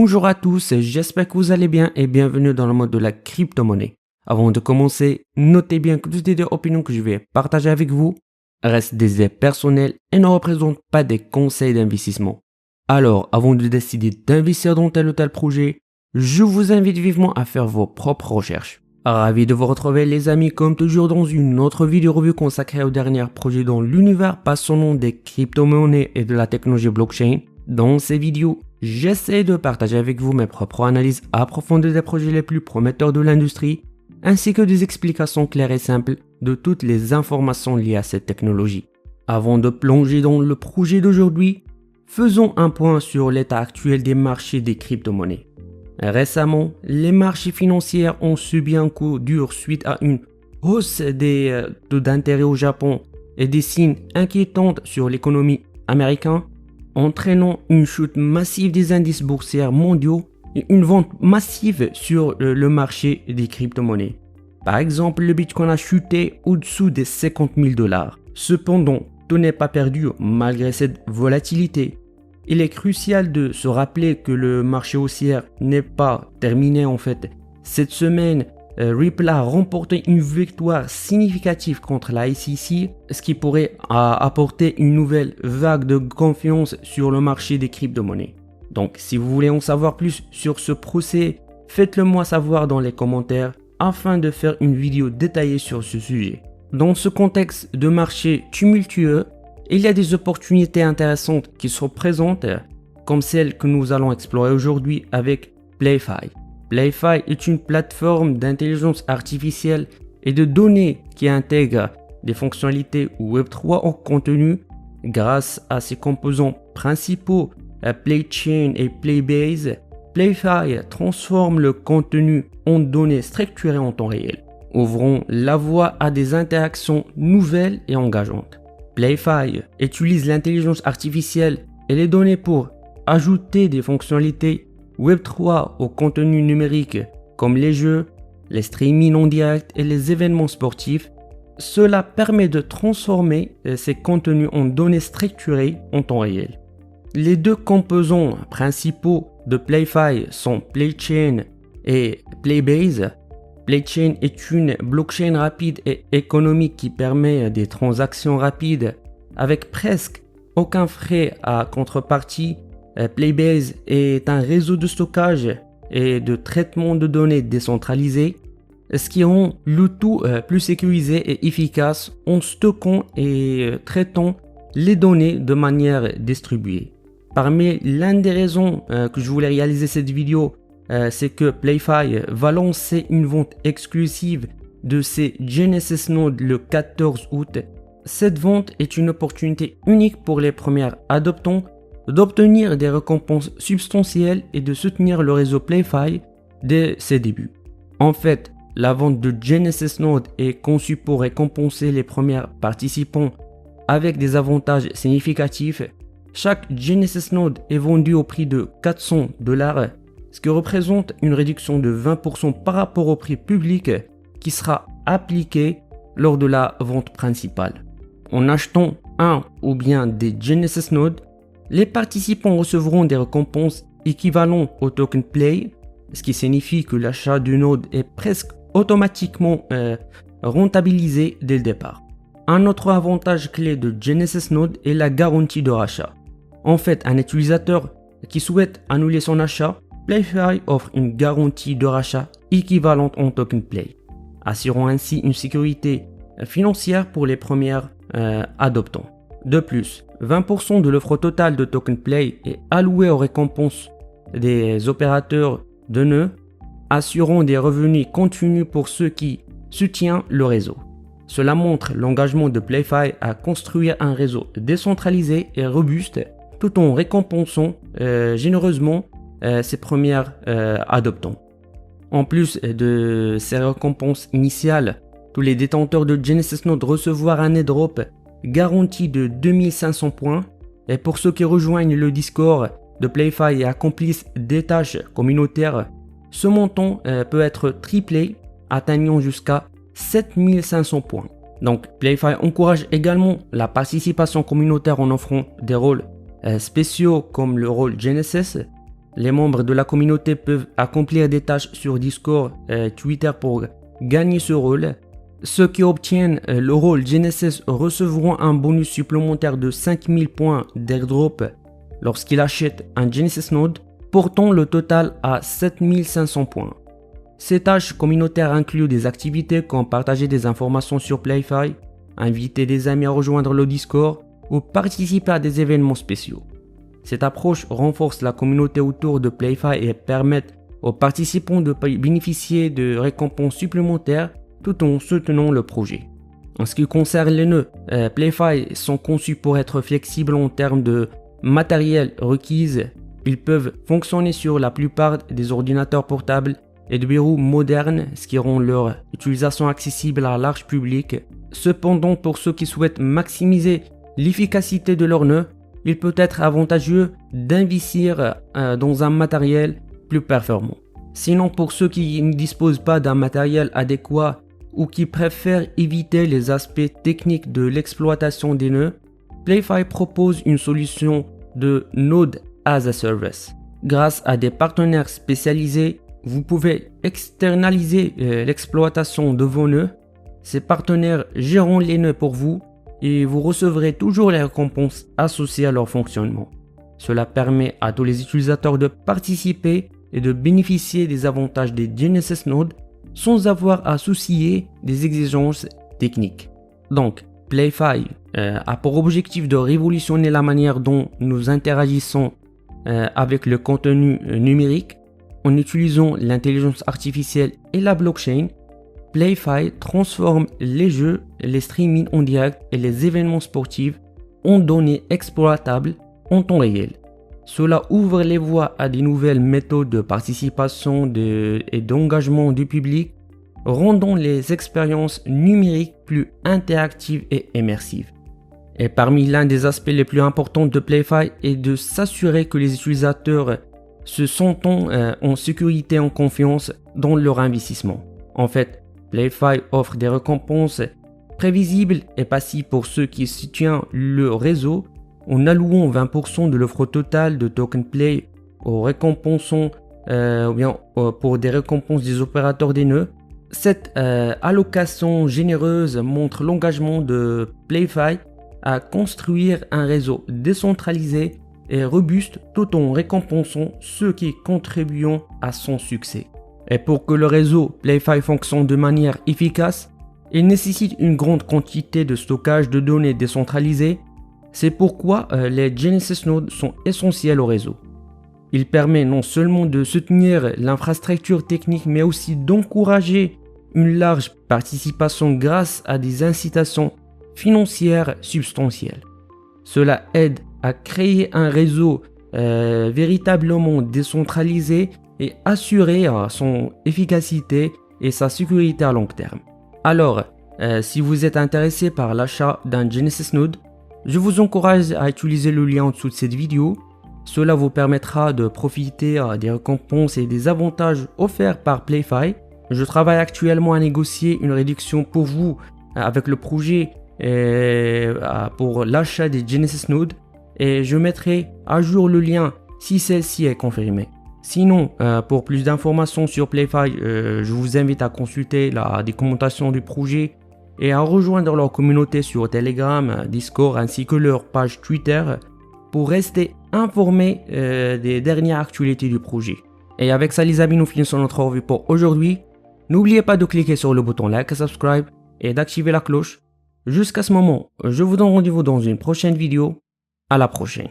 Bonjour à tous, j'espère que vous allez bien et bienvenue dans le mode de la crypto-monnaie. Avant de commencer, notez bien que toutes les opinions que je vais partager avec vous restent des idées personnelles et ne représentent pas des conseils d'investissement. Alors, avant de décider d'investir dans tel ou tel projet, je vous invite vivement à faire vos propres recherches. Ravi de vous retrouver les amis comme toujours dans une autre vidéo revue consacrée aux derniers projets dans l'univers passionnant des crypto-monnaies et de la technologie blockchain. Dans ces vidéos, j'essaie de partager avec vous mes propres analyses approfondies des projets les plus prometteurs de l'industrie, ainsi que des explications claires et simples de toutes les informations liées à cette technologie. Avant de plonger dans le projet d'aujourd'hui, faisons un point sur l'état actuel des marchés des crypto-monnaies. Récemment, les marchés financiers ont subi un coup dur suite à une hausse des taux d'intérêt au Japon et des signes inquiétants sur l'économie américaine, entraînant une chute massive des indices boursiers mondiaux et une vente massive sur le marché des crypto-monnaies. Par exemple, le Bitcoin a chuté au-dessous des 50 000 $. Cependant, tout n'est pas perdu malgré cette volatilité. Il est crucial de se rappeler que le marché haussier n'est pas terminé en fait. Cette semaine, Ripple a remporté une victoire significative contre la SEC, ce qui pourrait apporter une nouvelle vague de confiance sur le marché des crypto-monnaies. Donc, si vous voulez en savoir plus sur ce procès, faites-le moi savoir dans les commentaires afin de faire une vidéo détaillée sur ce sujet. Dans ce contexte de marché tumultueux, il y a des opportunités intéressantes qui se présentent, comme celle que nous allons explorer aujourd'hui avec PlayFi. PlayFi est une plateforme d'intelligence artificielle et de données qui intègre des fonctionnalités Web3 au contenu. Grâce à ses composants principaux, PlayChain et Playbase, PlayFi transforme le contenu en données structurées en temps réel, ouvrant la voie à des interactions nouvelles et engageantes. PlayFi utilise l'intelligence artificielle et les données pour ajouter des fonctionnalités Web3 au contenu numérique comme les jeux, les streamings en direct et les événements sportifs. Cela permet de transformer ces contenus en données structurées en temps réel. Les deux composants principaux de PlayFi sont PlayChain et Playbase. PlayChain est une blockchain rapide et économique qui permet des transactions rapides avec presque aucun frais à contrepartie. Playbase est un réseau de stockage et de traitement de données décentralisé, ce qui rend le tout plus sécurisé et efficace en stockant et traitant les données de manière distribuée. Parmi l'une des raisons que je voulais réaliser cette vidéo, c'est que PlayFi va lancer une vente exclusive de ses Genesis Nodes le 14 août. Cette vente est une opportunité unique pour les premiers adoptants d'obtenir des récompenses substantielles et de soutenir le réseau PlayFi dès ses débuts. En fait, la vente de Genesis Nodes est conçue pour récompenser les premiers participants avec des avantages significatifs. Chaque Genesis Node est vendu au prix de 400 $, ce qui représente une réduction de 20% par rapport au prix public qui sera appliqué lors de la vente principale. En achetant un ou bien des Genesis Nodes, les participants recevront des récompenses équivalentes au token Play, ce qui signifie que l'achat du node est presque automatiquement rentabilisé dès le départ. Un autre avantage clé de Genesis Node est la garantie de rachat. En fait, un utilisateur qui souhaite annuler son achat, PlayFi offre une garantie de rachat équivalente en token Play, assurant ainsi une sécurité financière pour les premiers adoptants. De plus, 20% de l'offre totale de token Play est allouée aux récompenses des opérateurs de nœuds, assurant des revenus continus pour ceux qui soutiennent le réseau. Cela montre l'engagement de PlayFi à construire un réseau décentralisé et robuste tout en récompensant généreusement ses premiers adoptants. En plus de ces récompenses initiales, tous les détenteurs de Genesis Node recevront un airdrop garanti de 2500 points. Et pour ceux qui rejoignent le Discord de PlayFi et accomplissent des tâches communautaires, ce montant peut être triplé, atteignant jusqu'à 7500 points. Donc PlayFi encourage également la participation communautaire en offrant des rôles spéciaux comme le rôle Genesis, Les membres de la communauté peuvent accomplir des tâches sur Discord et Twitter pour gagner ce rôle. Ceux qui obtiennent le rôle Genesis recevront un bonus supplémentaire de 5000 points d'airdrop lorsqu'ils achètent un Genesis Node, portant le total à 7500 points. Ces tâches communautaires incluent des activités comme partager des informations sur PlayFi, inviter des amis à rejoindre le Discord ou participer à des événements spéciaux. Cette approche renforce la communauté autour de PlayFi et permet aux participants de bénéficier de récompenses supplémentaires tout en soutenant le projet. En ce qui concerne les nœuds, PlayFi sont conçus pour être flexibles en termes de matériel requis. Ils peuvent fonctionner sur la plupart des ordinateurs portables et de bureaux modernes, ce qui rend leur utilisation accessible à un large public. Cependant, pour ceux qui souhaitent maximiser l'efficacité de leurs nœuds, il peut être avantageux d'investir dans un matériel plus performant. Sinon, pour ceux qui ne disposent pas d'un matériel adéquat ou qui préfèrent éviter les aspects techniques de l'exploitation des nœuds, PlayFi propose une solution de Node as a Service. Grâce à des partenaires spécialisés, vous pouvez externaliser l'exploitation de vos nœuds. Ces partenaires géreront les nœuds pour vous et vous recevrez toujours les récompenses associées à leur fonctionnement. Cela permet à tous les utilisateurs de participer et de bénéficier des avantages des Genesis Nodes sans avoir à soucier des exigences techniques. Donc, PlayFi a pour objectif de révolutionner la manière dont nous interagissons avec le contenu numérique en utilisant l'intelligence artificielle et la blockchain. PlayFi transforme les jeux, les streamings en direct et les événements sportifs en données exploitables en temps réel. Cela ouvre les voies à de nouvelles méthodes de participation et d'engagement du public, rendant les expériences numériques plus interactives et immersives. Et parmi l'un des aspects les plus importants de PlayFi est de s'assurer que les utilisateurs se sentent en sécurité et en confiance dans leur investissement. En fait, PlayFi offre des récompenses prévisibles et passives pour ceux qui soutiennent le réseau en allouant 20% de l'offre totale de token play aux récompensants pour des récompenses des opérateurs des nœuds. Cette allocation généreuse montre l'engagement de PlayFi à construire un réseau décentralisé et robuste tout en récompensant ceux qui contribuent à son succès. Et pour que le réseau PlayFi fonctionne de manière efficace, il nécessite une grande quantité de stockage de données décentralisées. C'est pourquoi les Genesis Nodes sont essentiels au réseau. Il permet non seulement de soutenir l'infrastructure technique, mais aussi d'encourager une large participation grâce à des incitations financières substantielles. Cela aide à créer un réseau véritablement décentralisé et assurer son efficacité et sa sécurité à long terme. Alors, si vous êtes intéressé par l'achat d'un Genesis Node, je vous encourage à utiliser le lien en dessous de cette vidéo. Cela vous permettra de profiter des récompenses et des avantages offerts par PlayFi. Je travaille actuellement à négocier une réduction pour vous avec le projet pour l'achat des Genesis Nodes et je mettrai à jour le lien si celle-ci est confirmée. Sinon, pour plus d'informations sur PlayFi, je vous invite à consulter la documentation du projet et à rejoindre leur communauté sur Telegram, Discord ainsi que leur page Twitter pour rester informé des dernières actualités du projet. Et avec ça les amis, nous finissons notre revue pour aujourd'hui. N'oubliez pas de cliquer sur le bouton like et subscribe et d'activer la cloche. Jusqu'à ce moment, je vous donne rendez-vous dans une prochaine vidéo. À la prochaine.